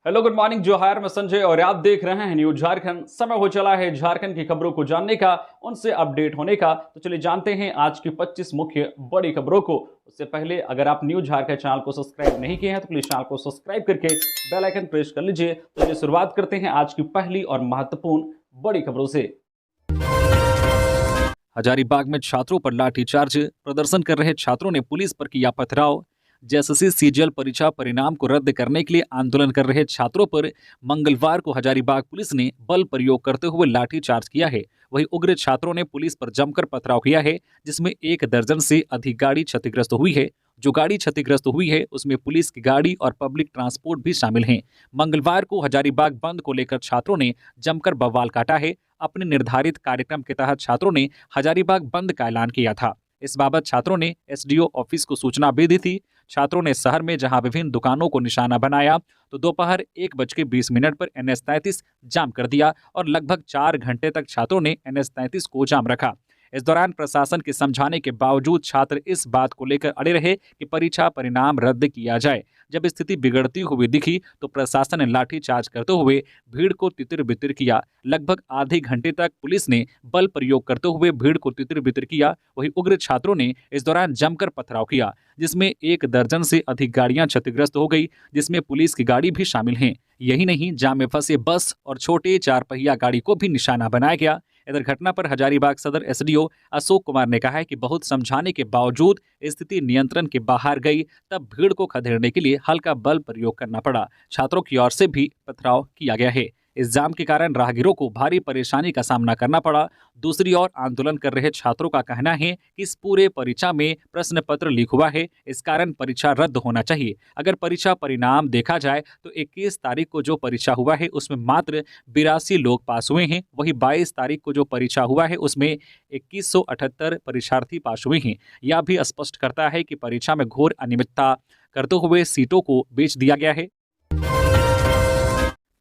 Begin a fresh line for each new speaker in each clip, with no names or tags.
Hello, good morning, जोहार। मैं संजय और आप देख रहे हैं न्यूज झारखंड। समय हो चला है झारखंड की खबरों को जानने का, उनसे अपडेट होने का। तो चलिए जानते हैं आज की 25 मुख्य बड़ी खबरों को। उससे पहले अगर आप न्यूज झारखंड चैनल को सब्सक्राइब नहीं किए हैं तो प्लीज चैनल को सब्सक्राइब करके बेल आइकन प्रेस कर लीजिए। तो चलिए शुरुआत करते हैं आज की पहली और महत्वपूर्ण बड़ी खबरों से। हजारीबाग में छात्रों पर लाठीचार्ज, प्रदर्शन कर रहे छात्रों ने पुलिस पर किया पथराव। जेएसएससी सीजीएल परीक्षा परिणाम को रद्द करने के लिए आंदोलन कर रहे छात्रों पर मंगलवार को हजारीबाग पुलिस ने बल प्रयोग करते हुए लाठीचार्ज किया है। वहीं उग्र छात्रों ने पुलिस पर जमकर पथराव किया है, जिसमें 1 दर्जन से अधिक गाड़ी क्षतिग्रस्त हुई है। जो गाड़ी क्षतिग्रस्त हुई है उसमें पुलिस की गाड़ी और पब्लिक ट्रांसपोर्ट भी शामिल हैं। मंगलवार को हजारीबाग बंद को लेकर छात्रों ने जमकर बवाल काटा है। अपने निर्धारित कार्यक्रम के तहत छात्रों ने हजारीबाग बंद का ऐलान किया था। इस बाबत छात्रों ने एसडीओ ऑफिस को सूचना भी दी थी। छात्रों ने शहर में जहां विभिन्न दुकानों को निशाना बनाया तो दोपहर 1:20 पर NH 33 जाम कर दिया और लगभग 4 घंटे तक छात्रों ने NH 33 को जाम रखा। इस दौरान प्रशासन के समझाने के बावजूद छात्र इस बात को लेकर अड़े रहे कि परीक्षा परिणाम रद्द किया जाए। जब स्थिति बिगड़ती हुई दिखी तो प्रशासन ने लाठीचार्ज करते हुए भीड़ को तितिर बितिर किया। लगभग आधे घंटे तक पुलिस ने बल प्रयोग करते हुए भीड़ को तितिर बितिर किया। वहीं उग्र छात्रों ने इस दौरान जमकर पथराव किया, जिसमें 1 दर्जन से अधिक गाड़ियां क्षतिग्रस्त हो गई, जिसमें पुलिस की गाड़ी भी शामिल हैं। यही नहीं, जाम में फंसे बस और छोटे 4 पहिया गाड़ी को भी निशाना बनाया गया। इधर घटना पर हजारीबाग सदर एसडीओ अशोक कुमार ने कहा है कि बहुत समझाने के बावजूद स्थिति नियंत्रण के बाहर गई, तब भीड़ को खदेड़ने के लिए हल्का बल प्रयोग करना पड़ा। छात्रों की ओर से भी पथराव किया गया है। इस जाम के कारण राहगीरों को भारी परेशानी का सामना करना पड़ा। दूसरी ओर आंदोलन कर रहे छात्रों का कहना है कि इस पूरे परीक्षा में प्रश्न पत्र लीक हुआ है, इस कारण परीक्षा रद्द होना चाहिए। अगर परीक्षा परिणाम देखा जाए तो 21 तारीख को जो परीक्षा हुआ है उसमें मात्र 82 लोग पास हुए हैं। वहीं 22 तारीख को जो परीक्षा हुआ है उसमें 2178 परीक्षार्थी पास हुए हैं। यह भी स्पष्ट करता है कि परीक्षा में घोर अनियमितता करते हुए सीटों को बेच दिया गया है।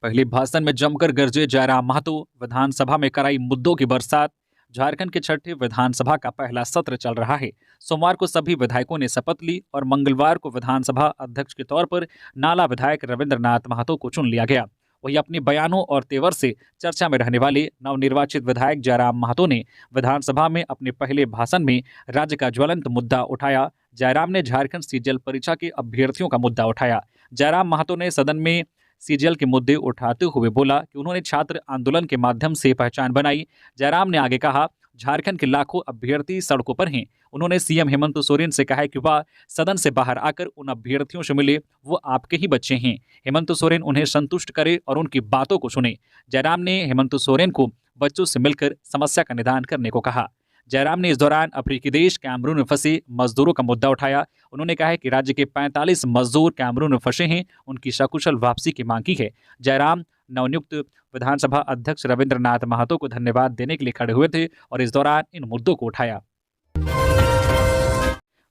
पहले भाषण में जमकर गरजे जयराम महतो, विधानसभा में कराई मुद्दों की बरसात। झारखंड के छठे विधानसभा का पहला सत्र चल रहा है। सोमवार को सभी विधायकों ने शपथ ली और मंगलवार को विधानसभा अध्यक्ष के तौर पर नाला विधायक रविंद्रनाथ महतो को चुन लिया गया। वही अपने बयानों और तेवर से चर्चा में रहने वाले नवनिर्वाचित विधायक जयराम महतो ने विधानसभा में अपने पहले भाषण में राज्य का ज्वलंत मुद्दा उठाया। जयराम ने झारखंड सीजीएल परीक्षा के अभ्यर्थियों का मुद्दा उठाया। जयराम महतो ने सदन में सीजीएल के मुद्दे उठाते हुए बोला कि उन्होंने छात्र आंदोलन के माध्यम से पहचान बनाई। जयराम ने आगे कहा, झारखंड के लाखों अभ्यर्थी सड़कों पर हैं। उन्होंने सीएम हेमंत सोरेन से कहा कि वह सदन से बाहर आकर उन अभ्यर्थियों से मिले, वो आपके ही बच्चे हैं। हेमंत सोरेन उन्हें संतुष्ट करे और उनकी बातों को सुने। जयराम ने हेमंत सोरेन को बच्चों से मिलकर समस्या का निदान करने को कहा। जयराम ने इस दौरान अफ्रीकी देश कैमरून में फंसे मजदूरों का मुद्दा उठाया। उन्होंने कहा है कि राज्य के 45 मजदूर कैमरून में फंसे हैं, उनकी सकुशल वापसी की मांग की है। जयराम नवनियुक्त विधानसभा अध्यक्ष रविंद्रनाथ महतो को धन्यवाद देने के लिए खड़े हुए थे और इस दौरान इन मुद्दों को उठाया।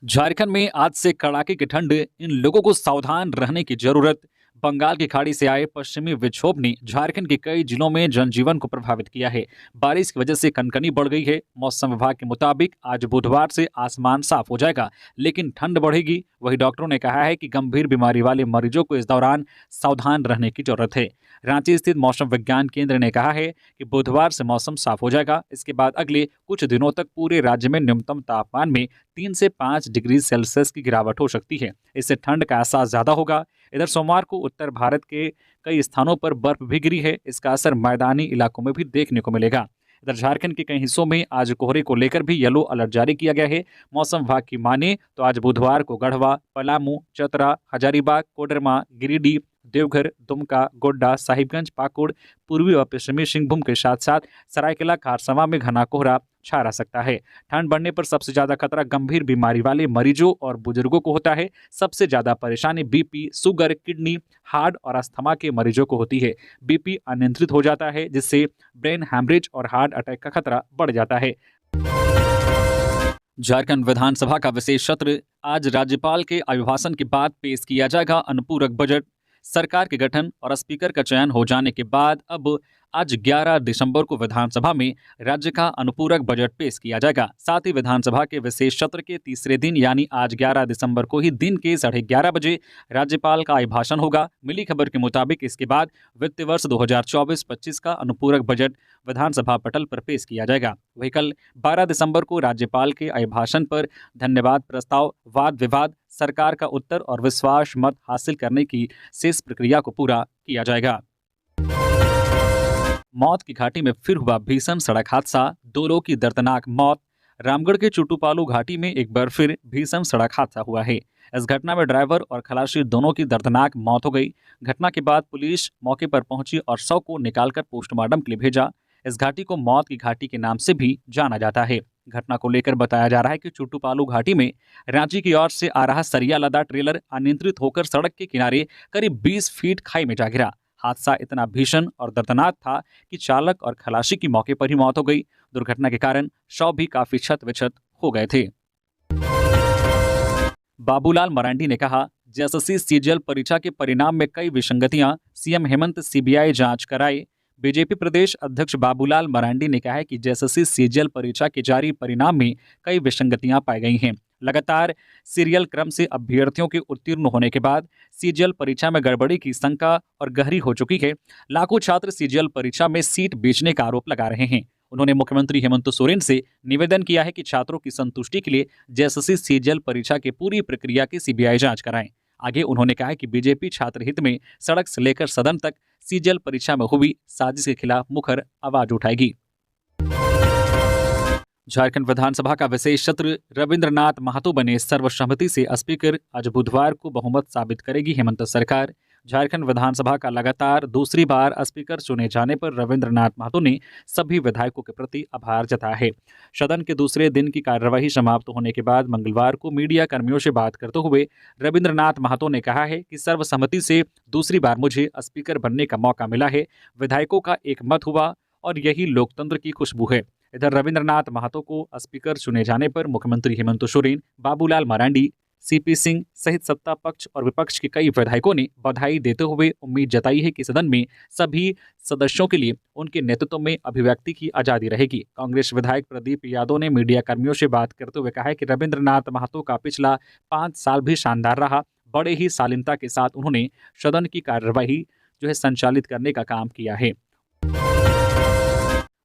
झारखंड में आज से कड़ाके की ठंड, इन लोगों को सावधान रहने की जरूरत। बंगाल की खाड़ी से आए पश्चिमी विक्षोभ ने झारखंड के कई जिलों में जनजीवन को प्रभावित किया है। बारिश की वजह से कनकनी बढ़ गई है। मौसम विभाग के मुताबिक आज बुधवार से आसमान साफ हो जाएगा, लेकिन ठंड बढ़ेगी। वही डॉक्टरों ने कहा है कि गंभीर बीमारी वाले मरीजों को इस दौरान सावधान रहने की जरूरत है। रांची स्थित मौसम विज्ञान केंद्र ने कहा है कि बुधवार से मौसम साफ हो जाएगा। इसके बाद अगले कुछ दिनों तक पूरे राज्य में न्यूनतम तापमान में 3 से 5 डिग्री सेल्सियस की गिरावट हो सकती है। इससे ठंड का एहसास ज्यादा होगा। इधर सोमवार को उत्तर भारत के कई स्थानों पर बर्फ भी गिरी है। इसका असर मैदानी इलाकों में भी देखने को मिलेगा। इधर झारखंड के कई हिस्सों में आज कोहरे को लेकर भी येलो अलर्ट जारी किया गया है। मौसम विभाग की माने तो आज बुधवार को गढ़वा, पलामू, चतरा, हजारीबाग, कोडरमा, गिरिडीह, देवघर, दुमका, गोड्डा, साहिबगंज, पाकुड़, पूर्वी और पश्चिमी सिंहभूम के साथ साथ सरायकेला खारसवा में घना कोहरा छा रह सकता है। ठंड बढ़ने पर सबसे ज्यादा खतरा गंभीर बीमारी वाले मरीजों और बुजुर्गों को होता है। सबसे ज्यादा परेशानी बीपी, शुगर, किडनी, हार्ट और अस्थमा के मरीजों को होती है। बीपी अनियंत्रित हो जाता है, जिससे ब्रेन हैमरेज और हार्ट अटैक का खतरा बढ़ जाता है। झारखंड विधानसभा का विशेष सत्र, आज राज्यपाल के अभिभाषण के बाद पेश किया जाएगा अनुपूरक बजट। सरकार के गठन और स्पीकर का चयन हो जाने के बाद अब आज 11 दिसंबर को विधानसभा में राज्य का अनुपूरक बजट पेश किया जाएगा। साथ ही विधानसभा के विशेष सत्र के तीसरे दिन यानी आज 11 दिसंबर को ही दिन के 11:30 बजे राज्यपाल का अभिभाषण होगा। मिली खबर के मुताबिक इसके बाद वित्त वर्ष 2024-25 का अनुपूरक बजट विधानसभा पटल पर पेश किया जाएगा। वहीं कल 12 दिसंबर को राज्यपाल के अभिभाषण पर धन्यवाद प्रस्ताव, वाद विवाद, सरकार का उत्तर और विश्वास मत हासिल करने की शेष प्रक्रिया को पूरा किया जाएगा। मौत की घाटी में फिर हुआ भीषण सड़क हादसा, 2 लोगों की दर्दनाक मौत। रामगढ़ के चुटूपालू घाटी में एक बार फिर भीषण सड़क हादसा हुआ है। इस घटना में ड्राइवर और खलासी दोनों की दर्दनाक मौत हो गई। घटना के बाद पुलिस मौके पर पहुंची और शव को निकालकर पोस्टमार्टम के लिए भेजा। इस घाटी को मौत की घाटी के नाम से भी जाना जाता है। घटना को लेकर बताया जा रहा है कि चुटूपालू घाटी में रांची की ओर से आ रहा सरिया लदा ट्रेलर अनियंत्रित होकर सड़क के किनारे करीब 20 फीट खाई में जा गिरा। हादसा इतना भीषण और दर्दनाक था कि चालक और खलासी की मौके पर ही मौत हो गई। दुर्घटना के कारण शव भी काफी क्षत विक्षत हो गए थे। बाबूलाल मरांडी ने कहा, जेएसएससी सीजीएल परीक्षा के परिणाम में कई विसंगतियां, सीएम हेमंत सीबीआई जांच कराए। बीजेपी प्रदेश अध्यक्ष बाबूलाल मरांडी ने कहा है कि जेएसएससी सीजीएल परीक्षा के जारी परिणाम में कई विसंगतियां पाई गई हैं। लगातार सीरियल क्रम से अभ्यर्थियों के उत्तीर्ण होने के बाद सीजीएल परीक्षा में गड़बड़ी की शंका और गहरी हो चुकी है। लाखों छात्र सीजीएल परीक्षा में सीट बेचने का आरोप लगा रहे हैं। उन्होंने मुख्यमंत्री हेमंत सोरेन से निवेदन किया है कि छात्रों की संतुष्टि के लिए जेएसएससी सीजीएल परीक्षा की पूरी प्रक्रिया की सीबीआई जांच कराएं। आगे उन्होंने कहा कि बीजेपी छात्र हित में सड़क से लेकर सदन तक सीजीएल परीक्षा में हुई साजिश के खिलाफ मुखर आवाज उठाएगी। झारखंड विधानसभा का विशेष सत्र, रविंद्रनाथ महतो बने सर्वसम्मति से स्पीकर। आज बुधवार को बहुमत साबित करेगी हेमंत सरकार। झारखंड विधानसभा का लगातार दूसरी बार स्पीकर चुने जाने पर रविंद्रनाथ महतो ने सभी विधायकों के प्रति आभार जताया है। सदन के दूसरे दिन की कार्यवाही समाप्त होने के बाद मंगलवार को मीडिया कर्मियों से बात करते हुए रविंद्रनाथ महतो ने कहा है कि सर्वसम्मति से दूसरी बार मुझे स्पीकर बनने का मौका मिला है। विधायकों का एक मत हुआ और यही लोकतंत्र की खुशबू है। इधर रविंद्रनाथ महतो को स्पीकर चुने जाने पर मुख्यमंत्री हेमंत सोरेन, बाबूलाल मरांडी, सीपी सिंह सहित सत्ता पक्ष और विपक्ष के कई विधायकों ने बधाई देते हुए उम्मीद जताई है कि सदन में सभी सदस्यों के लिए उनके नेतृत्व में अभिव्यक्ति की आजादी रहेगी। कांग्रेस विधायक प्रदीप यादव ने मीडिया कर्मियों से बात करते हुए कहा है कि रविंद्रनाथ महतो का पिछला 5 साल भी शानदार रहा। बड़े ही शालीनता के साथ उन्होंने सदन की कार्यवाही संचालित करने का काम किया है।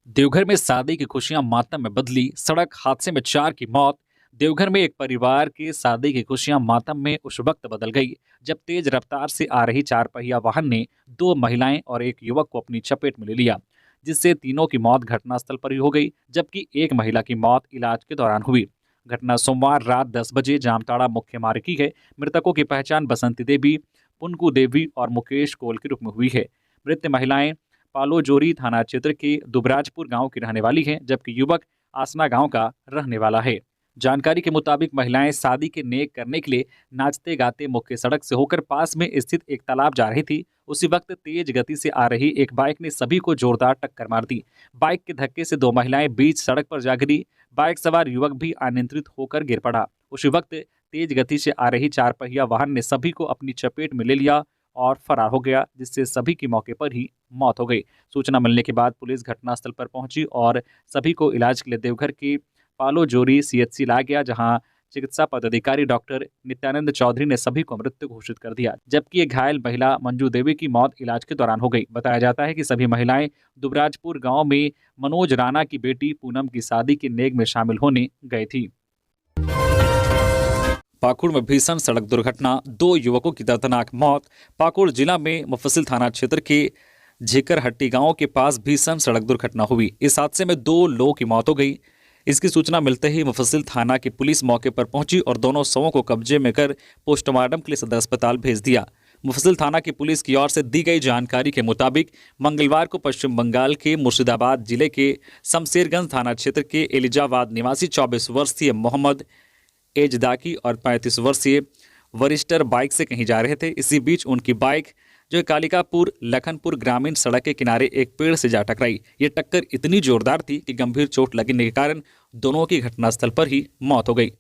देवघर में शादी की खुशियां मातम में बदली, सड़क हादसे में 4 की मौत। देवघर में एक परिवार की शादी की खुशियां मातम में उस वक्त बदल गई जब तेज रफ्तार से आ रही 4 पहिया वाहन ने 2 महिलाएं और एक युवक को अपनी चपेट में ले लिया, जिससे तीनों की मौत घटनास्थल पर ही हो गई, जबकि एक महिला की मौत इलाज के दौरान हुई। घटना सोमवार रात 10 बजे जामताड़ा मुख्य मार्ग की है। मृतकों की पहचान बसंती देवी, पुनकू देवी और मुकेश कोल के रूप में हुई है। मृत महिलाएं पालोजोरी थाना क्षेत्र के दुबराजपुर गांव की रहने वाली हैं, जबकि युवक आसना गांव का रहने वाला है। जानकारी के मुताबिक महिलाएं शादी के नेक करने के लिए नाचते गाते मुख्य सड़क से होकर पास में स्थित एक तालाब जा रही थी। उसी वक्त तेज गति से आ रही एक बाइक ने सभी को जोरदार टक्कर मार दी। बाइक के धक्के से 2 महिलाएं बीच सड़क पर जा गिरी। बाइक सवार युवक भी अनियंत्रित होकर गिर पड़ा। उसी वक्त तेज गति से आ रही 4 पहिया वाहन ने सभी को अपनी चपेट में ले लिया और फरार हो गया, जिससे सभी की मौके पर ही मौत हो गई। सूचना मिलने के बाद पुलिस घटनास्थल पर पहुंची और सभी को इलाज के लिए देवघर के पालोजोरी सीएचसी लाया गया, जहां चिकित्सा पदाधिकारी डॉक्टर नित्यानंद चौधरी ने सभी को मृत घोषित कर दिया, जबकि एक घायल महिला मंजू देवी की मौत इलाज के दौरान हो गई। बताया जाता है कि सभी महिलाएं दुबराजपुर गांव में मनोज राणा की बेटी पूनम की शादी के नेक में शामिल होने गई थी। पाकुड़ में भीषण सड़क दुर्घटना, 2 युवकों की दर्दनाक मौत। पाकुड़ जिला में मुफस्सिल थाना क्षेत्र के झिकरहट्टी गांव के पास भीषण सड़क दुर्घटना हुई। इस हादसे में 2 लोगों की मौत हो गई। इसकी सूचना मिलते ही मुफस्सिल थाना की पुलिस मौके पर पहुंची और दोनों शवों को कब्जे में कर पोस्टमार्टम के लिए सदर अस्पताल भेज दिया। मुफस्सिल थाना की पुलिस की ओर से दी गई जानकारी के मुताबिक मंगलवार को पश्चिम बंगाल के मुर्शिदाबाद जिले के शमशेरगंज थाना क्षेत्र के एलिजाबाद निवासी 24 वर्षीय मोहम्मद एजदाकी और 35 वर्षीय वरिष्ठर बाइक से कहीं जा रहे थे। इसी बीच उनकी बाइक जो कालिकापुर लखनपुर ग्रामीण सड़क के किनारे एक पेड़ से जा टकराई। ये टक्कर इतनी जोरदार थी कि गंभीर चोट लगने के कारण दोनों की घटनास्थल पर ही मौत हो गई।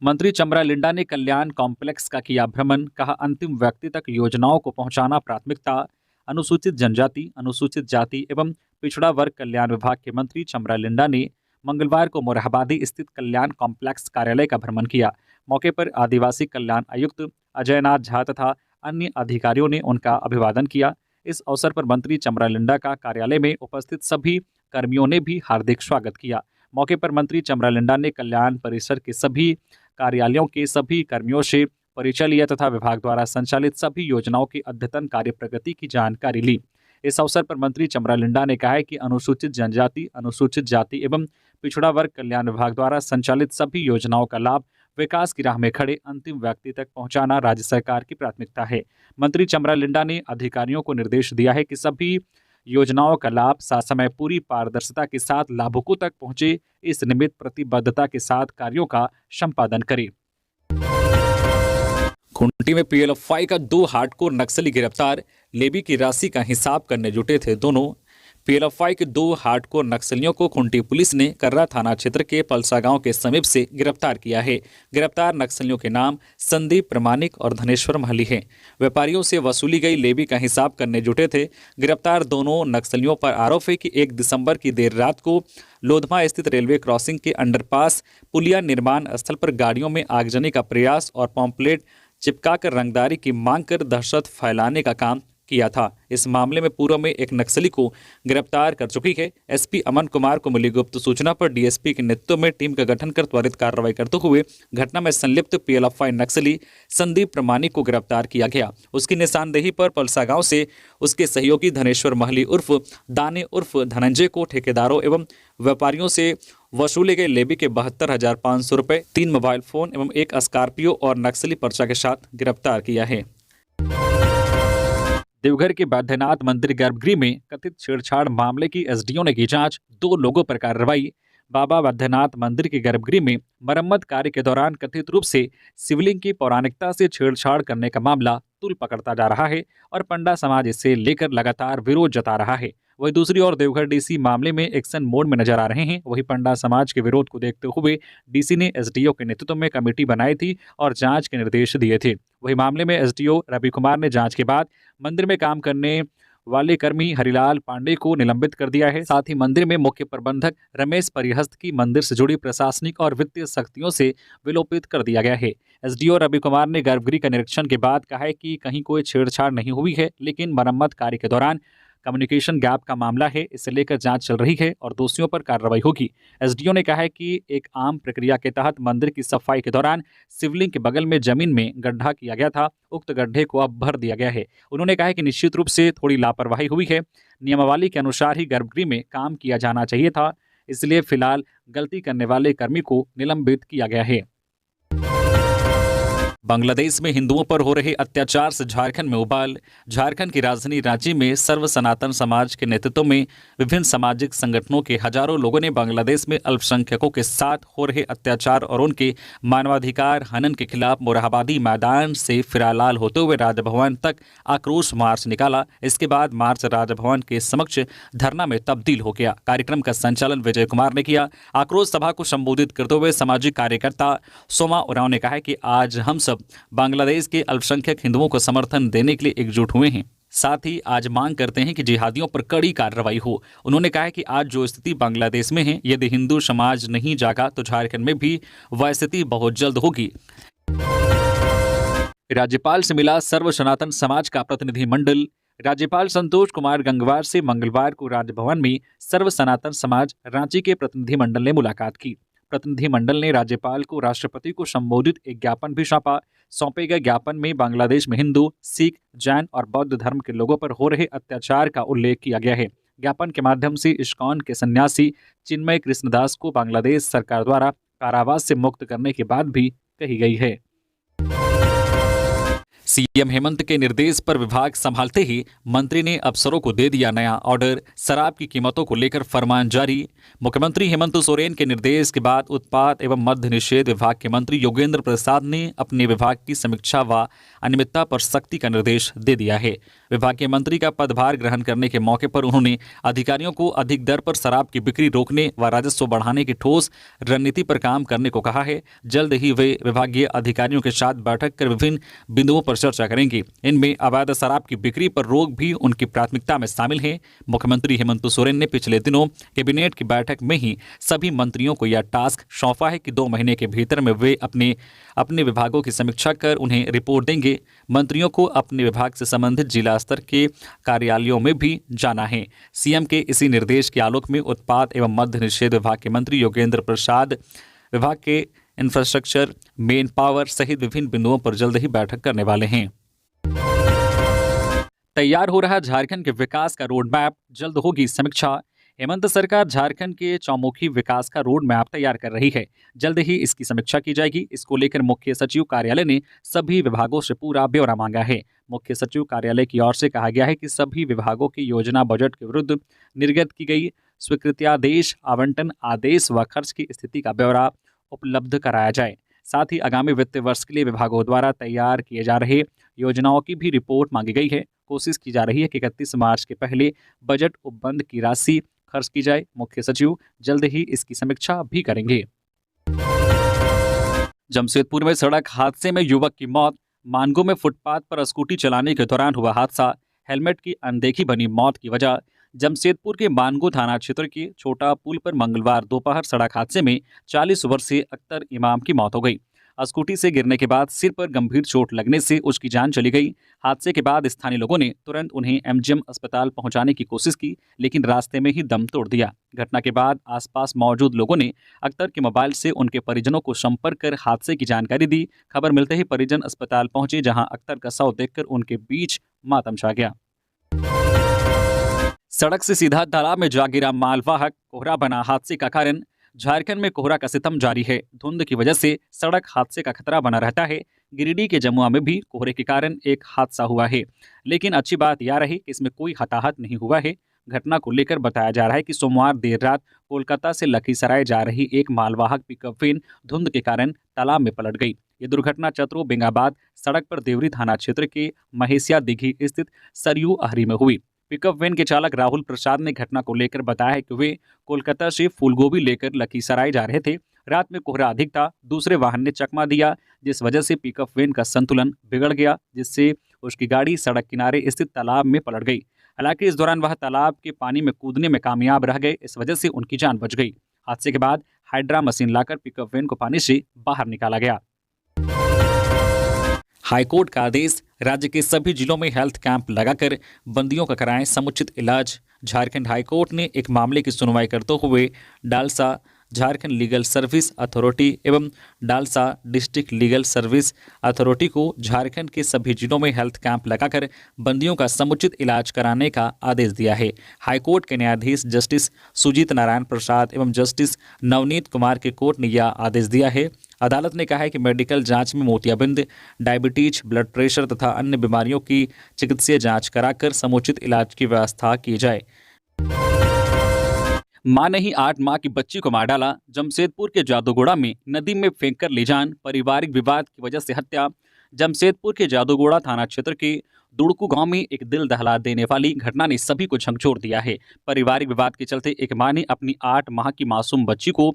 मंत्री चमरा लिंडा ने कल्याण कॉम्प्लेक्स का किया भ्रमण, कहा अंतिम व्यक्ति तक योजनाओं को पहुंचाना प्राथमिकता। अनुसूचित जनजाति, अनुसूचित जाति एवं पिछड़ा वर्ग कल्याण विभाग के मंत्री चमरा लिंडा ने मंगलवार को मोरहाबादी स्थित कल्याण कॉम्प्लेक्स कार्यालय का भ्रमण किया। मौके पर आदिवासी कल्याण आयुक्त अजयनाथ झा तथा अन्य अधिकारियों ने उनका अभिवादन किया। इस अवसर पर मंत्री चमरा लिंडा का कार्यालय में उपस्थित सभी कर्मियों ने भी हार्दिक स्वागत किया। मौके पर मंत्री चमरा लिंडा ने कल्याण परिसर के सभी कार्यालयों के सभी कर्मियों से परिचय लिया तथा विभाग द्वारा संचालित सभी योजनाओं की अद्यतन कार्य प्रगति की जानकारी ली। इस अवसर पर मंत्री चमरा लिंडा ने कहा है कि अनुसूचित जनजाति, अनुसूचित जाति एवं पिछड़ा वर्ग कल्याण विभाग द्वारा संचालित सभी योजनाओं का लाभ विकास की राह में खड़े अंतिम व्यक्ति तक पहुंचाना राज्य सरकार की प्राथमिकता है। मंत्री चमरा लिंडा ने अधिकारियों को निर्देश दिया है कि सभी योजनाओं का लाभ सासमय पूरी पारदर्शिता के साथ लाभुकों तक पहुंचे, इस निमित्त प्रतिबद्धता के साथ कार्यों का संपादन करें। खूंटी में पीएलएफआई का 2 हार्डकोर नक्सली गिरफ्तार, लेवी की राशि का हिसाब करने जुटे थे दोनों। पीएलएफआई के 2 हार्डकोर नक्सलियों को खूंटी पुलिस ने कर्रा थाना क्षेत्र के पलसा गांव के समीप से गिरफ्तार किया है। गिरफ्तार नक्सलियों के नाम संदीप प्रमाणिक और धनेश्वर महली हैं। व्यापारियों से वसूली गई लेवी का हिसाब करने जुटे थे। गिरफ्तार दोनों नक्सलियों पर आरोप है कि 1 दिसंबर की देर रात को लोधमा स्थित रेलवे क्रॉसिंग के अंडरपास पुलिया निर्माण स्थल पर गाड़ियों में आगजनी का प्रयास और पॉम्पलेट चिपकाकर रंगदारी की मांग कर दहशत फैलाने का काम किया था। इस मामले में पूर्व में एक नक्सली को गिरफ्तार कर चुकी है। एसपी अमन कुमार को मिली गुप्त सूचना पर डीएसपी के नेतृत्व में टीम का गठन कर त्वरित कार्रवाई करते हुए घटना में संलिप्त पीएलएफआई नक्सली संदीप प्रमाणिक को गिरफ्तार किया गया। उसकी निशानदेही पर पलसा गांव से उसके सहयोगी धनेश्वर महली उर्फ दाने उर्फ धनंजय को ठेकेदारों एवं व्यापारियों से वसूले गए लेवी के 72,500 रुपये, 3 मोबाइल फोन एवं 1 स्कॉर्पियो और नक्सली पर्चा के साथ गिरफ्तार किया है। देवघर के बैद्यनाथ मंदिर गर्भगृह में कथित छेड़छाड़ मामले की एसडीओ ने की जांच, 2 लोगों पर कार्रवाई। बाबा बैद्यनाथ मंदिर के गर्भगृह में मरम्मत कार्य के दौरान कथित रूप से शिवलिंग की पौराणिकता से छेड़छाड़ करने का मामला तूल पकड़ता जा रहा है और पंडा समाज इसे लेकर लगातार विरोध जता रहा है। वहीं दूसरी ओर देवघर डीसी मामले में एक्शन मोड में नजर आ रहे हैं। वहीं पंडा समाज के विरोध को देखते हुए डीसी ने एसडीओ के नेतृत्व में कमेटी बनाई थी और जांच के निर्देश दिए थे। वहीं मामले में एसडीओ रवि कुमार ने जांच के बाद मंदिर में काम करने वाले कर्मी हरिलाल पांडे को निलंबित कर दिया है। साथ ही मंदिर में मुख्य प्रबंधक रमेश परिहस्त की मंदिर से जुड़ी प्रशासनिक और वित्तीय शक्तियों से विलोपित कर दिया गया है। एसडीओ रवि कुमार ने गर्भगृह का निरीक्षण के बाद कहा है कि कहीं कोई छेड़छाड़ नहीं हुई है, लेकिन मरम्मत कार्य के दौरान कम्युनिकेशन गैप का मामला है, इसे लेकर जांच चल रही है और दोषियों पर कार्रवाई होगी। एसडीओ ने कहा है कि एक आम प्रक्रिया के तहत मंदिर की सफाई के दौरान शिवलिंग के बगल में जमीन में गड्ढा किया गया था, उक्त गड्ढे को अब भर दिया गया है। उन्होंने कहा है कि निश्चित रूप से थोड़ी लापरवाही हुई है, नियमावली के अनुसार ही गर्भगृह में काम किया जाना चाहिए था, इसलिए फिलहाल गलती करने वाले कर्मी को निलंबित किया गया है। बांग्लादेश में हिंदुओं पर हो रहे अत्याचार से झारखंड में उबाल। झारखंड की राजधानी रांची में सर्व सनातन समाज के नेतृत्व में विभिन्न सामाजिक संगठनों के हजारों लोगों ने बांग्लादेश में अल्पसंख्यकों के साथ हो रहे अत्याचार और उनके मानवाधिकार हनन के खिलाफ मोरहाबादी मैदान से फिरालाल होते हुए राजभवन तक आक्रोश मार्च निकाला। इसके बाद मार्च राजभवन के समक्ष धरना में तब्दील हो गया। कार्यक्रम का संचालन विजय कुमार ने किया। आक्रोश सभा को संबोधित करते हुए सामाजिक कार्यकर्ता सोमा उरांव ने कहा कि आज हम सब बांग्लादेश के अल्पसंख्यक हिंदुओं को समर्थन देने के लिए एकजुट हुए हैं। साथ ही आज मांग करते हैं कि जिहादियों पर कड़ी कार्रवाई हो। उन्होंने कहा कि आज जो स्थिति बांग्लादेश में है, यदि हिंदू समाज नहीं जागा तो झारखंड में भी वह स्थिति बहुत जल्द होगी। राज्यपाल से मिला सर्व सनातन समाज का प्रतिनिधिमंडल। राज्यपाल संतोष कुमार गंगवार से मंगलवार को राजभवन में सर्व सनातन समाज रांची के प्रतिनिधिमंडल ने मुलाकात की। प्रतिनिधिमंडल ने राज्यपाल को राष्ट्रपति को संबोधित एक ज्ञापन भी सौंपा। सौंपे गए ज्ञापन में बांग्लादेश में हिंदू, सिख, जैन और बौद्ध धर्म के लोगों पर हो रहे अत्याचार का उल्लेख किया गया है। ज्ञापन के माध्यम से इस्कॉन के सन्यासी चिन्मय कृष्णदास को बांग्लादेश सरकार द्वारा कारावास से मुक्त करने की बात भी कही गई है। सीएम हेमंत के निर्देश पर विभाग संभालते ही मंत्री ने अफसरों को दे दिया नया ऑर्डर। शराब की कीमतों को लेकर फरमान जारी। मुख्यमंत्री हेमंत सोरेन के निर्देश के बाद उत्पाद एवं मद्य निषेध विभाग के मंत्री योगेंद्र प्रसाद ने अपने विभाग की समीक्षा व अनियमितता पर सख्ती का निर्देश दे दिया है। विभाग के मंत्री का पदभार ग्रहण करने के मौके पर उन्होंने अधिकारियों को अधिक दर पर शराब की बिक्री रोकने व राजस्व बढ़ाने की ठोस रणनीति पर काम करने को कहा है। जल्द ही वे विभागीय अधिकारियों के साथ बैठक कर विभिन्न बिंदुओं पर चर्चा करेंगे। इनमें अवैध शराब की बिक्री पर रोक भी उनकी प्राथमिकता में शामिल है। मुख्यमंत्री हेमंत सोरेन ने पिछले दिनों कैबिनेट की बैठक में ही सभी मंत्रियों को यह टास्क सौंपा है कि 2 महीने के भीतर में वे अपने अपने विभागों की समीक्षा कर उन्हें रिपोर्ट देंगे। मंत्रियों को अपने विभाग से संबंधित जिला स्तर के कार्यालयों में भी जाना है। सीएम के इसी निर्देश के आलोक में उत्पाद एवं मद्य निषेध विभाग के मंत्री योगेंद्र प्रसाद विभाग के इंफ्रास्ट्रक्चर, मेन पावर सहित विभिन्न बिंदुओं पर जल्द ही बैठक करने वाले हैं। तैयार हो रहा झारखंड के विकास का रोड मैप, जल्द होगी समीक्षा। हेमंत सरकार झारखंड के चौमुखी विकास का रोड मैप तैयार कर रही है। जल्द ही इसकी समीक्षा की जाएगी। इसको लेकर मुख्य सचिव कार्यालय ने सभी विभागों से पूरा ब्यौरा मांगा है। मुख्य सचिव कार्यालय की ओर से कहा गया है कि सभी विभागों की योजना बजट के विरुद्ध निर्गत की गई स्वीकृत्यादेश, आवंटन आदेश व खर्च की स्थिति का ब्यौरा उपलब्ध कराया जाए। साथ ही आगामी वित्त वर्ष के लिए विभागों द्वारा तैयार किए जा रहे योजनाओं की भी रिपोर्ट मांगी गई है। कोशिश की जा रही है कि 31 मार्च के पहले बजट उपबंध की राशि खर्च की जाए। मुख्य सचिव जल्द ही इसकी समीक्षा भी करेंगे। जमशेदपुर में सड़क हादसे में युवक की मौत। मानगो में फुटपाथ पर स्कूटी चलाने के दौरान हुआ हादसा, हेलमेट की अनदेखी बनी मौत की वजह। जमशेदपुर के मानगो थाना क्षेत्र के छोटा पुल पर मंगलवार दोपहर सड़क हादसे में 40 वर्षीय अख्तर इमाम की मौत हो गई। स्कूटी से गिरने के बाद सिर पर गंभीर चोट लगने से उसकी जान चली गई। हादसे के बाद स्थानीय लोगों ने तुरंत उन्हें एमजीएम अस्पताल पहुंचाने की कोशिश की, लेकिन रास्ते में ही दम तोड़ दिया। घटना के बाद आसपास मौजूद लोगों ने अख्तर के मोबाइल से उनके परिजनों को संपर्क कर हादसे की जानकारी दी। खबर मिलते ही परिजन अस्पताल पहुंचे, जहां अख्तर का शव देखकर उनके बीच मातम छा गया। सड़क से सीधा तालाब में जा गिरा मालवाहक, कोहरा बना हादसे का कारण। झारखंड में कोहरा का सितम जारी है। धुंध की वजह से सड़क हादसे का खतरा बना रहता है। गिरिडीह के जमुआ में भी कोहरे के कारण एक हादसा हुआ है, लेकिन अच्छी बात यह रही कि इसमें कोई हताहत नहीं हुआ है। घटना को लेकर बताया जा रहा है कि सोमवार देर रात कोलकाता से लखीसराय जा रही एक मालवाहक पिकअप वैन धुंध के कारण तालाब में पलट गई। ये दुर्घटना चतरो बेंगाबाद सड़क पर देवरी थाना क्षेत्र के महेशिया दिघी स्थित सरयू अहरी में हुई। पिकअप वैन के चालक राहुल प्रसाद ने घटना को लेकर बताया है कि वे कोलकाता से फूलगोभी लेकर लखीसराय जा रहे थे। रात में कोहरा अधिक था, दूसरे वाहन ने चकमा दिया, जिस वजह से पिकअप वैन का संतुलन बिगड़ गया, जिससे उसकी गाड़ी सड़क किनारे स्थित तालाब में पलट गई। हालांकि इस दौरान वह तालाब के पानी में कूदने में कामयाब रह गए, इस वजह से उनकी जान बच गई। हादसे के बाद हाइड्रा मशीन लाकर पिकअप वैन को पानी से बाहर निकाला गया। हाईकोर्ट का आदेश, राज्य के सभी जिलों में हेल्थ कैंप लगाकर बंदियों का कराएं समुचित इलाज। झारखंड हाईकोर्ट ने एक मामले की सुनवाई करते हुए DALSA Jharkhand legal service authority एवं DALSA district legal service authority को झारखंड के सभी जिलों में हेल्थ कैंप लगाकर बंदियों का समुचित इलाज कराने का आदेश दिया है। हाईकोर्ट के न्यायाधीश जस्टिस सुजीत नारायण प्रसाद एवं जस्टिस नवनीत कुमार के कोर्ट ने यह आदेश दिया है। अदालत ने कहा है कि मेडिकल जांच में मोतियाबिंद, डायबिटीज, ब्लड प्रेशर तथा अन्य बीमारियों की चिकित्सीय जांच कराकर समुचित इलाज की व्यवस्था की जाए। मां ने ही 8 माह की बच्ची को मार डाला। जमशेदपुर के जादूगोड़ा में नदी में फेंककर ले जान, पारिवारिक विवाद की वजह से हत्या। जमशेदपुर के जादूगोड़ा थाना क्षेत्र के दुड़कू गांव में एक दिल दहला देने वाली घटना ने सभी को झकझोर दिया है। पारिवारिक विवाद के चलते एक मां ने अपनी 8 माह की मासूम बच्ची को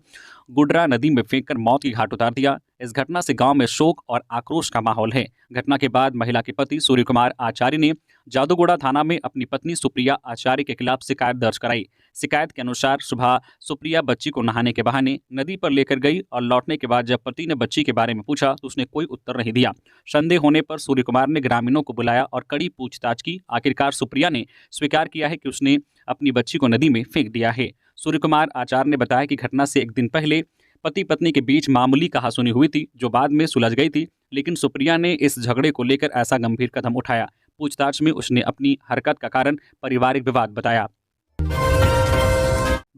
गुडरा नदी में फेंककर मौत की घाट उतार दिया। इस घटना से गांव में शोक और आक्रोश का माहौल है। घटना के बाद महिला के पति सूर्य कुमार आचार्य ने जादूगोड़ा थाना में अपनी पत्नी सुप्रिया आचार्य के खिलाफ शिकायत दर्ज कराई। शिकायत के अनुसार सुबह सुप्रिया बच्ची को नहाने के बहाने नदी पर लेकर गई और लौटने के बाद जब पति ने बच्ची के बारे में पूछा तो उसने कोई उत्तर नहीं दिया। संदेह होने पर सूर्य कुमार ने ग्रामीणों को बुलाया और कड़ी पूछताछ की। आखिरकार सुप्रिया ने स्वीकार किया है कि उसने अपनी बच्ची को नदी में फेंक दिया है। सूर्य कुमार आचार्य ने बताया कि घटना से एक दिन पहले पति पत्नी के बीच मामूली कहासुनी हुई थी, जो बाद में सुलझ गई थी, लेकिन सुप्रिया ने इस झगड़े को लेकर ऐसा गंभीर कदम उठाया। पूछताछ में उसने अपनी हरकत का कारण पारिवारिक विवाद बताया।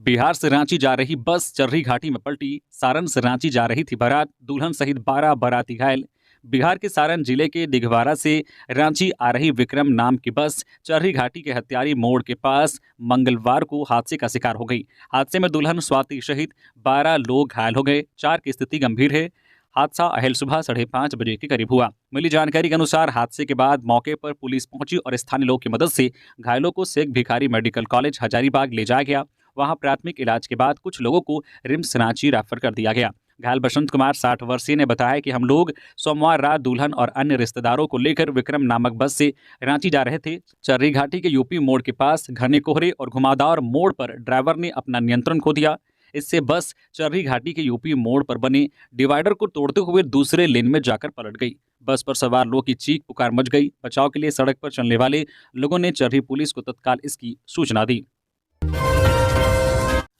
बिहार से रांची जा रही बस चर्री घाटी में पलटी। सारण से रांची जा रही थी बारात, दुल्हन सहित 12 बाराती घायल। बिहार के सारण जिले के दिघवारा से रांची आ रही विक्रम नाम की बस चर्री घाटी के हत्यारी मोड़ के पास मंगलवार को हादसे का शिकार हो गई। हादसे में दुल्हन स्वाति सहित 12 लोग घायल हो गए, 4 की स्थिति गंभीर है। हादसा अहल सुबह 5:30 बजे के करीब हुआ। मिली जानकारी के अनुसार हादसे के बाद मौके पर पुलिस पहुंची और स्थानीय लोगों की मदद से घायलों को शेख भिखारी मेडिकल कॉलेज हजारीबाग ले जाया गया। वहां प्राथमिक इलाज के बाद कुछ लोगों को रिम्स रांची रेफर कर दिया गया। घायल बसंत कुमार 60 वर्षीय ने बताया कि हम लोग सोमवार रात दुल्हन और अन्य रिश्तेदारों को लेकर विक्रम नामक बस से रांची जा रहे थे। चर्री घाटी के यूपी मोड़ के पास घने कोहरे और घुमावदार मोड़ पर ड्राइवर ने अपना नियंत्रण खो दिया। इससे बस चर्री घाटी के यूपी मोड़ पर बने डिवाइडर को तोड़ते हुए दूसरे लेन में जाकर पलट गई। बस पर सवार लोगों की चीख पुकार मच गई। बचाव के लिए सड़क पर चलने वाले लोगों ने चर्री पुलिस को तत्काल इसकी सूचना दी।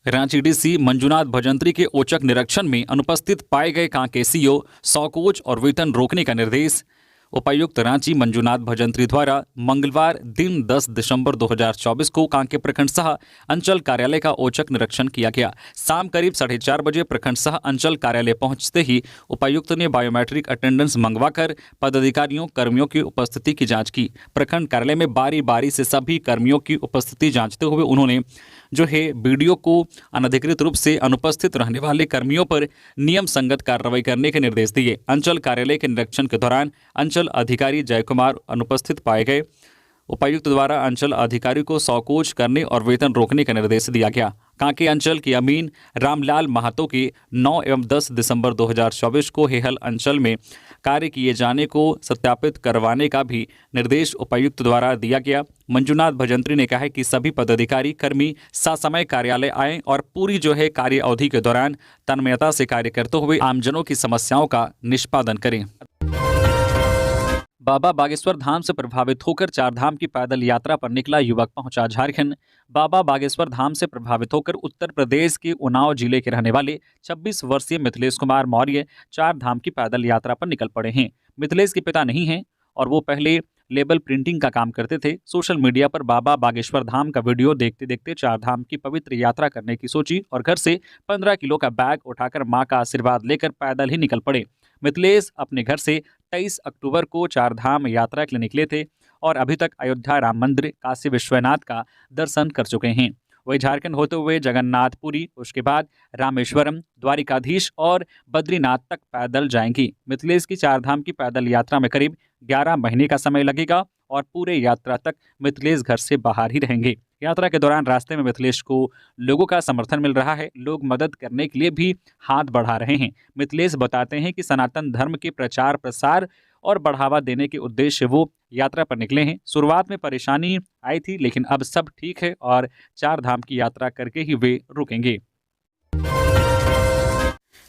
रांची डीसी मंजुनाथ भजंत्री के औचक निरीक्षण में अनुपस्थित पाए गए कांके सीओ सौकोच और वेतन रोकने का निर्देश। उपायुक्त रांची मंजुनाथ भजंत्री द्वारा मंगलवार दिन 10 दिसंबर 2024 को कांके प्रखंड सह अंचल कार्यालय का औचक निरीक्षण किया गया। शाम करीब 4:30 बजे प्रखंड सह अंचल कार्यालय पहुंचते ही उपायुक्त ने बायोमेट्रिक अटेंडेंस मंगवाकर पदाधिकारियों कर्मियों की उपस्थिति की जांच की। प्रखंड कार्यालय में बारी बारी से सभी कर्मियों की उपस्थिति जांचते हुए उन्होंने वीडियो को अनधिकृत रूप से अनुपस्थित रहने वाले कर्मियों पर नियम संगत कार्रवाई करने के निर्देश दिए। अंचल कार्यालय के निरीक्षण के दौरान अंचल अधिकारी जयकुमार अनुपस्थित पाए गए। उपायुक्त द्वारा अंचल अधिकारी को सौकोच करने और वेतन रोकने का निर्देश दिया गया। कांके अंचल के अमीन रामलाल महातो के 9 एवं 10 दिसंबर 2024 को हेहल अंचल में कार्य किए जाने को सत्यापित करवाने का भी निर्देश उपायुक्त द्वारा दिया गया। मंजुनाथ भजंत्री ने कहा कि सभी पदाधिकारी कर्मी ससमय कार्यालय आएं और पूरी कार्य अवधि के दौरान तन्मयता से कार्य करते हुए आमजनों की समस्याओं का निष्पादन करें। बाबा बागेश्वर धाम से प्रभावित होकर चारधाम की पैदल यात्रा पर निकला युवक पहुंचा झारखंड। बाबा बागेश्वर धाम से प्रभावित होकर उत्तर प्रदेश के उन्नाव जिले के रहने वाले 26 वर्षीय मिथिलेश कुमार मौर्य चारधाम की पैदल यात्रा पर निकल पड़े हैं। मिथिलेश के पिता नहीं हैं और वो पहले लेबल प्रिंटिंग का काम करते थे। सोशल मीडिया पर बाबा बागेश्वर धाम का वीडियो देखते देखते चारधाम की पवित्र यात्रा करने की सोची और घर से 15 किलो का बैग उठाकर मां का आशीर्वाद लेकर पैदल ही निकल पड़े। मिथिलेश अपने घर से 23 अक्टूबर को चारधाम यात्रा के लिए निकले थे और अभी तक अयोध्या राम मंदिर, काशी विश्वनाथ का दर्शन कर चुके हैं। वही झारखंड होते हुए जगन्नाथपुरी, उसके बाद रामेश्वरम, द्वारिकाधीश और बद्रीनाथ तक पैदल जाएंगी। मिथिलेश की चारधाम की पैदल यात्रा में करीब 11 महीने का समय लगेगा और पूरे यात्रा तक मिथिलेश घर से बाहर ही रहेंगे। यात्रा के दौरान रास्ते में मिथिलेश को लोगों का समर्थन मिल रहा है। लोग मदद करने के लिए भी हाथ बढ़ा रहे हैं। मिथिलेश बताते हैं कि सनातन धर्म के प्रचार प्रसार और बढ़ावा देने के उद्देश्य वो यात्रा पर निकले हैं। शुरुआत में परेशानी आई थी लेकिन अब सब ठीक है और चारधाम की यात्रा करके ही वे रुकेंगे।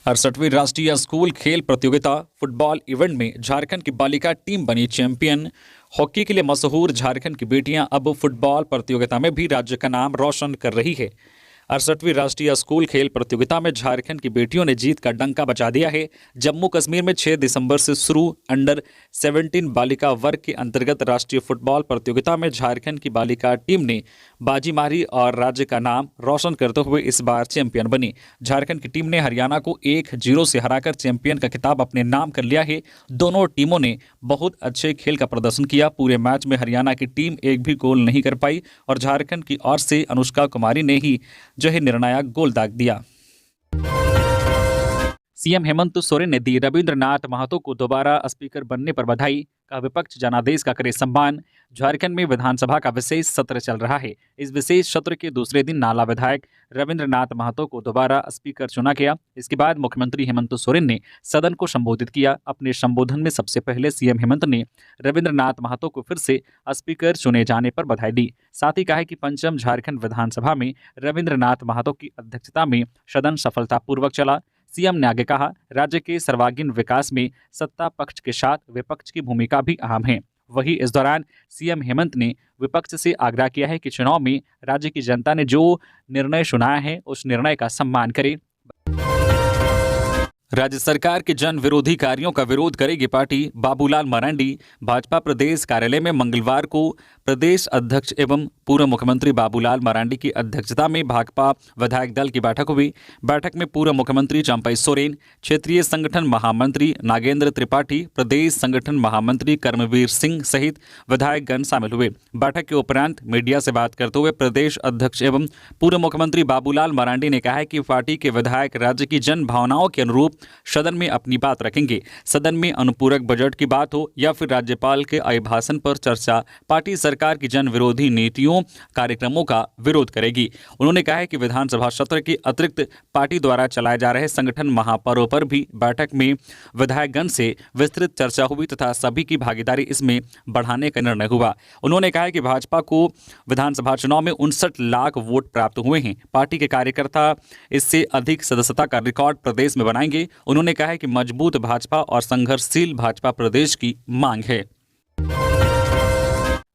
68वीं राष्ट्रीय स्कूल खेल प्रतियोगिता फुटबॉल इवेंट में झारखंड की बालिका टीम बनी चैंपियन। हॉकी के लिए मशहूर झारखंड की बेटियां अब फुटबॉल प्रतियोगिता में भी राज्य का नाम रोशन कर रही है। 68वीं राष्ट्रीय स्कूल खेल प्रतियोगिता में झारखंड की बेटियों ने जीत का डंका बजा दिया है। जम्मू कश्मीर में 6 दिसंबर से शुरू अंडर 17 बालिका वर्ग के अंतर्गत राष्ट्रीय फुटबॉल प्रतियोगिता में झारखंड की बालिका टीम ने बाजी मारी और राज्य का नाम रोशन करते हुए इस बार चैंपियन बनी। झारखंड की टीम ने हरियाणा को 1-0 से हराकर चैंपियन का खिताब अपने नाम कर लिया है। दोनों टीमों ने बहुत अच्छे खेल का प्रदर्शन किया। पूरे मैच में हरियाणा की टीम एक भी गोल नहीं कर पाई और झारखंड की ओर से अनुष्का कुमारी ने ही निर्णायक गोल दाग दिया। सीएम हेमंत सोरेन ने दी रविंद्रनाथ महतो को दोबारा स्पीकर बनने पर बधाई। का विपक्ष जनादेश का करे सम्मान। झारखंड में विधानसभा का विशेष सत्र चल रहा है। इस विशेष सत्र के दूसरे दिन नाला विधायक रविंद्रनाथ महतो को दोबारा स्पीकर चुना गया। इसके बाद मुख्यमंत्री हेमंत सोरेन ने सदन को संबोधित किया। अपने संबोधन में सबसे पहले सीएम हेमंत ने रविंद्रनाथ महतो को फिर से स्पीकर चुने जाने पर बधाई दी। साथ ही कहा कि पंचम झारखंड विधानसभा में रविंद्रनाथ महतो की अध्यक्षता में सदन सफलतापूर्वक चला। सीएम ने आगे कहा, राज्य के सर्वांगीण विकास में सत्ता पक्ष के साथ विपक्ष की भूमिका भी अहम है। वहीं इस दौरान सीएम हेमंत ने विपक्ष से आग्रह किया है कि चुनाव में राज्य की जनता ने जो निर्णय सुनाया है उस निर्णय का सम्मान करे। राज्य सरकार के जन विरोधी कार्यों का विरोध करेगी पार्टी। बाबूलाल मरांडी। भाजपा प्रदेश कार्यालय में मंगलवार को प्रदेश अध्यक्ष एवं पूर्व मुख्यमंत्री बाबूलाल मरांडी की अध्यक्षता में भाकपा विधायक दल की बैठक हुई। बैठक में पूर्व मुख्यमंत्री चंपई सोरेन, क्षेत्रीय संगठन महामंत्री नागेंद्र त्रिपाठी, प्रदेश संगठन महामंत्री कर्मवीर सिंह सहित विधायकगण शामिल हुए। बैठक के उपरांत मीडिया से बात करते हुए प्रदेश अध्यक्ष एवं पूर्व मुख्यमंत्री बाबूलाल मरांडी ने कहा है कि पार्टी के विधायक राज्य की जन भावनाओं के अनुरूप सदन में अपनी बात रखेंगे। सदन में अनुपूरक बजट की बात हो या फिर राज्यपाल के अभिभाषण पर चर्चा, पार्टी सरकार की जन विरोधी नीतियों दोनों कार्यक्रमों का विरोध करेगी। उन्होंने कहा है कि विधानसभा सत्र के अतिरिक्त पार्टी द्वारा चलाए जा रहे संगठन महापर्व पर भी बैठक में विधायकगण से विस्तृत चर्चा हुई तथा सभी की भागीदारी इसमें बढ़ाने का निर्णय हुआ। उन्होंने कहा है कि भाजपा को विधानसभा चुनाव में 59 लाख वोट प्राप्त हुए हैं। पार्टी के कार्यकर्ता इससे अधिक सदस्यता का रिकॉर्ड प्रदेश में बनाएंगे। उन्होंने कहा है कि मजबूत भाजपा और संघर्षशील भाजपा प्रदेश की मांग है।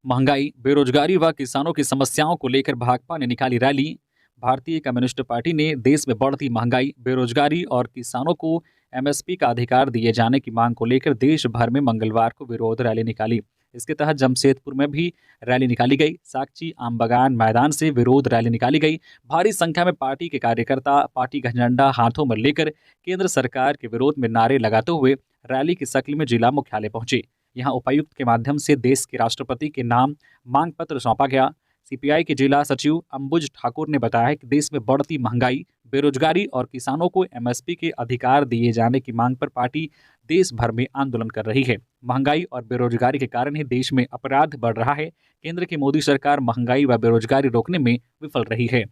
महंगाई, बेरोजगारी व किसानों की समस्याओं को लेकर भाकपा ने निकाली रैली। भारतीय कम्युनिस्ट पार्टी ने देश में बढ़ती महंगाई, बेरोजगारी और किसानों को एमएसपी का अधिकार दिए जाने की मांग को लेकर देश भर में मंगलवार को विरोध रैली निकाली। इसके तहत जमशेदपुर में भी रैली निकाली गई। साकची आमबगान मैदान से विरोध रैली निकाली गई। भारी संख्या में पार्टी के कार्यकर्ता पार्टी का झंडा हाथों में लेकर केंद्र सरकार के विरोध में नारे लगाते हुए रैली की शक्ल में जिला मुख्यालय पहुंचे। यहां उपायुक्त के माध्यम से देश के राष्ट्रपति के नाम मांग पत्र सौंपा गया। सीपीआई के जिला सचिव अंबुज ठाकुर ने बताया कि देश में बढ़ती महंगाई, बेरोजगारी और किसानों को एमएसपी के अधिकार दिए जाने की मांग पर पार्टी देश भर में आंदोलन कर रही है। महंगाई और बेरोजगारी के कारण ही देश में अपराध बढ़ रहा है। केंद्र की मोदी सरकार महंगाई व बेरोजगारी रोकने में विफल रही है।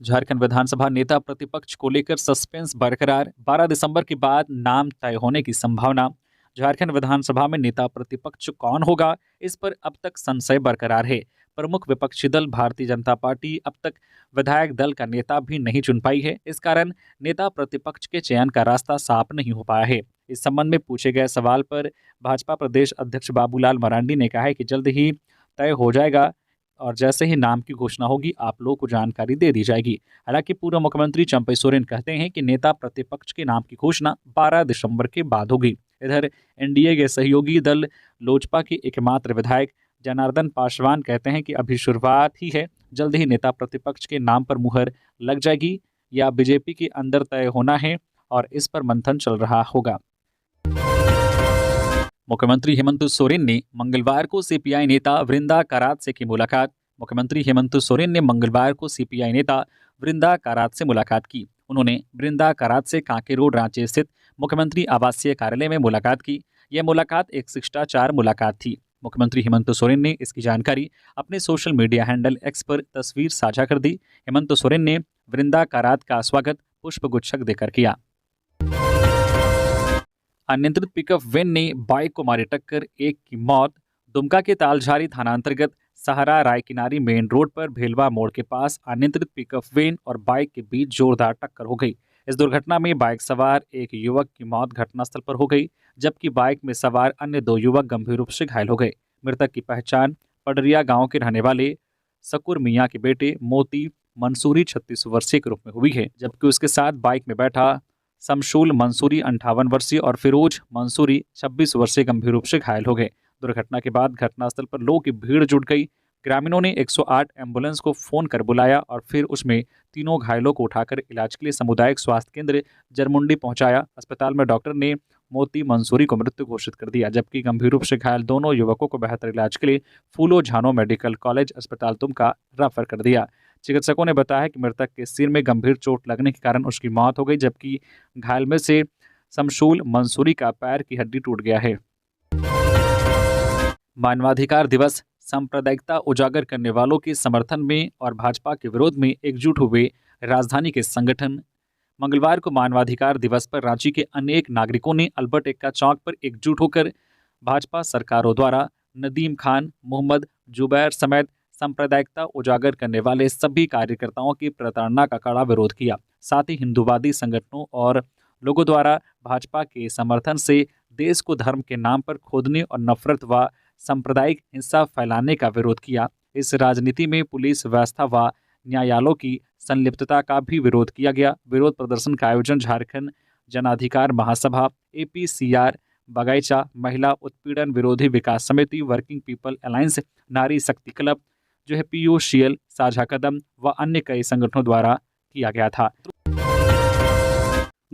झारखंड विधानसभा नेता प्रतिपक्ष को लेकर सस्पेंस बरकरार। 12 दिसंबर के बाद नाम तय होने की संभावना। झारखंड विधानसभा में नेता प्रतिपक्ष कौन होगा, इस पर अब तक संशय बरकरार है। प्रमुख विपक्षी दल भारतीय जनता पार्टी अब तक विधायक दल का नेता भी नहीं चुन पाई है। इस कारण नेता प्रतिपक्ष के चयन का रास्ता साफ नहीं हो पाया है। इस संबंध में पूछे गए सवाल पर भाजपा प्रदेश अध्यक्ष बाबूलाल मरांडी ने कहा है कि जल्द ही तय हो जाएगा और जैसे ही नाम की घोषणा होगी आप लोगों को जानकारी दे दी जाएगी। हालांकि पूर्व मुख्यमंत्री चंपई सोरेन कहते हैं कि नेता प्रतिपक्ष के नाम की घोषणा 12 दिसंबर के बाद होगी। इधर एनडीए के सहयोगी दल लोजपा के एकमात्र विधायक जनार्दन पासवान कहते हैं कि अभी शुरुआत ही है, जल्द ही नेता प्रतिपक्ष के नाम पर मुहर लग जाएगी या बीजेपी के अंदर तय होना है और इस पर मंथन चल रहा होगा। मुख्यमंत्री हेमंत सोरेन ने मंगलवार को सीपीआई नेता वृंदा करात से की मुलाकात। मुख्यमंत्री हेमंत सोरेन ने मंगलवार को सीपीआई नेता वृंदा करात से मुलाकात की। उन्होंने वृंदा करात से कांके रोड रांची स्थित मुख्यमंत्री आवासीय कार्यालय में मुलाकात की। यह मुलाकात एक शिष्टाचार मुलाकात थी। मुख्यमंत्री हेमंत सोरेन ने इसकी जानकारी अपने सोशल मीडिया हैंडल एक्स पर तस्वीर साझा कर दी। हेमंत सोरेन ने वृंदा करात का स्वागत पुष्पगुच्छक देकर किया। अनियंत्रित पिकअप वैन ने बाइक को मारी टक्कर, एक की मौत। दुमका के तालझारी थानांतर्गत सहारा रायकिनारी मेन रोड पर भेलवा मोड़ के पास अनियंत्रित पिकअप वैन और बाइक के बीच जोरदार टक्कर हो गई। इस दुर्घटना में बाइक सवार एक युवक की मौत घटनास्थल पर हो गई, जबकि बाइक में सवार अन्य 2 युवक गंभीर रूप से घायल हो गए। मृतक की पहचान पडरिया गांव के रहने वाले सकुर मियां के बेटे मोती मंसूरी 36 वर्षीय के रूप में हुई है, जबकि उसके साथ बाइक में बैठा शमशूल मंसूरी 58 वर्षीय और फिरोज मंसूरी 26 वर्षीय गंभीर रूप से घायल हो गए। दुर्घटना के बाद घटनास्थल पर लोगों की भीड़ जुट गई। ग्रामीणों ने 108 एम्बुलेंस को फोन कर बुलाया और फिर उसमें तीनों घायलों को उठाकर इलाज के लिए सामुदायिक स्वास्थ्य केंद्र जरमुंडी पहुंचाया। अस्पताल में डॉक्टर ने मोती मंसूरी को मृत घोषित कर दिया, जबकि गंभीर रूप से घायल दोनों युवकों को बेहतर इलाज के लिए फूलो झानो मेडिकल कॉलेज अस्पताल दुमका रेफर कर दिया। चिकित्सकों ने बताया कि मृतक के सिर में गंभीर चोट लगने के कारण उसकी मौत हो गई, जबकि घायल में से शमशूल मंसूरी का पैर की हड्डी टूट गया है। मानवाधिकार दिवस, सांप्रदायिकता उजागर करने वालों के समर्थन में और भाजपा के विरोध में एकजुट हुए राजधानी के संगठन। मंगलवार को मानवाधिकार दिवस पर रांची के अनेक नागरिकों ने अल्बर्ट एक्का चौक पर एकजुट होकर भाजपा सरकारों द्वारा नदीम खान, मोहम्मद जुबैर समेत सांप्रदायिकता उजागर करने वाले सभी कार्यकर्ताओं की प्रताड़ना का कड़ा विरोध किया। साथ ही हिंदूवादी संगठनों और लोगों द्वारा भाजपा के समर्थन से देश को धर्म के नाम पर खोदने और नफरत व सांप्रदायिक हिंसा फैलाने का विरोध किया। इस राजनीति में पुलिस व्यवस्था व न्यायालयों की संलिप्तता का भी विरोध किया गया। विरोध प्रदर्शन का आयोजन झारखंड जनाधिकार महासभा, APCR बगैचा, महिला उत्पीड़न विरोधी विकास समिति, वर्किंग पीपल अलायंस, नारी शक्ति क्लब जो है POCL, साझा कदम व अन्य कई संगठनों द्वारा किया गया था।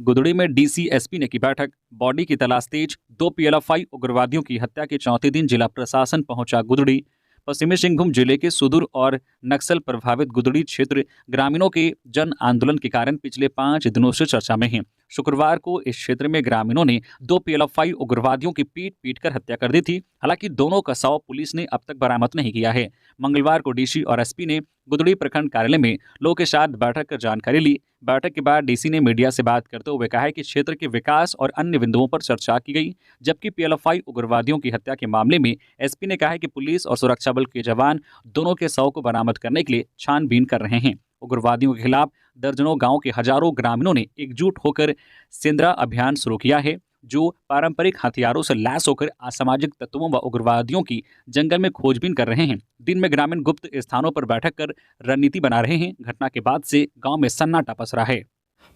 गुदड़ी में DCSP ने की बैठक, बॉडी की तलाश तेज। 2 PLFI उग्रवादियों की हत्या के चौथे दिन जिला प्रशासन पहुंचा गुदड़ी। पश्चिमी सिंहभूम जिले के सुदूर और नक्सल प्रभावित गुदड़ी क्षेत्र ग्रामीणों के जन आंदोलन के कारण पिछले 5 दिनों से चर्चा में है। शुक्रवार को इस क्षेत्र में ग्रामीणों ने 2 पीएलएफआई उग्रवादियों की पीट कर हत्या कर दी थी। हालांकि दोनों का शव पुलिस ने अब तक बरामद नहीं किया है। मंगलवार को डीसी और एसपी ने गुदड़ी प्रखंड कार्यालय में लोगों के साथ बैठक कर जानकारी ली। बैठक के बाद डीसी ने मीडिया से बात करते हुए कहा है कि क्षेत्र के विकास और अन्य बिंदुओं पर चर्चा की गई। जबकि पीएलएफआई उग्रवादियों की हत्या के मामले में एसपी ने कहा है कि पुलिस और सुरक्षा बल के जवान दोनों के शव को बरामद करने के लिए छानबीन कर रहे हैं। उग्रवादियों के खिलाफ दर्जनों गांव के हजारों ग्रामीणों ने एकजुट होकर सेंद्रा अभियान शुरू किया है, जो पारंपरिक हथियारों से लैस होकर असामाजिक तत्वों व उग्रवादियों की जंगल में खोजबीन कर रहे हैं। दिन में ग्रामीण गुप्त स्थानों पर बैठक कर रणनीति बना रहे हैं। घटना के बाद से गांव में सन्नाटा पसरा है।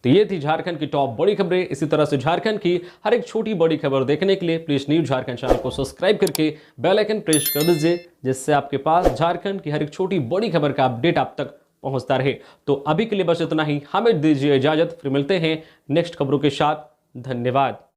तो ये थी झारखंड की टॉप बड़ी खबरें। इसी तरह से झारखंड की हर एक छोटी बड़ी खबर देखने के लिए प्लीज न्यूज झारखंड चैनल को सब्सक्राइब करके बेल आइकन प्रेस कर दीजिए, जिससे आपके पास झारखंड की हर एक छोटी बड़ी खबर का अपडेट आप तक पहुंचता रहे। तो अभी के लिए बस इतना ही, हमें दीजिए इजाजत, फिर मिलते हैं नेक्स्ट खबरों के साथ। धन्यवाद।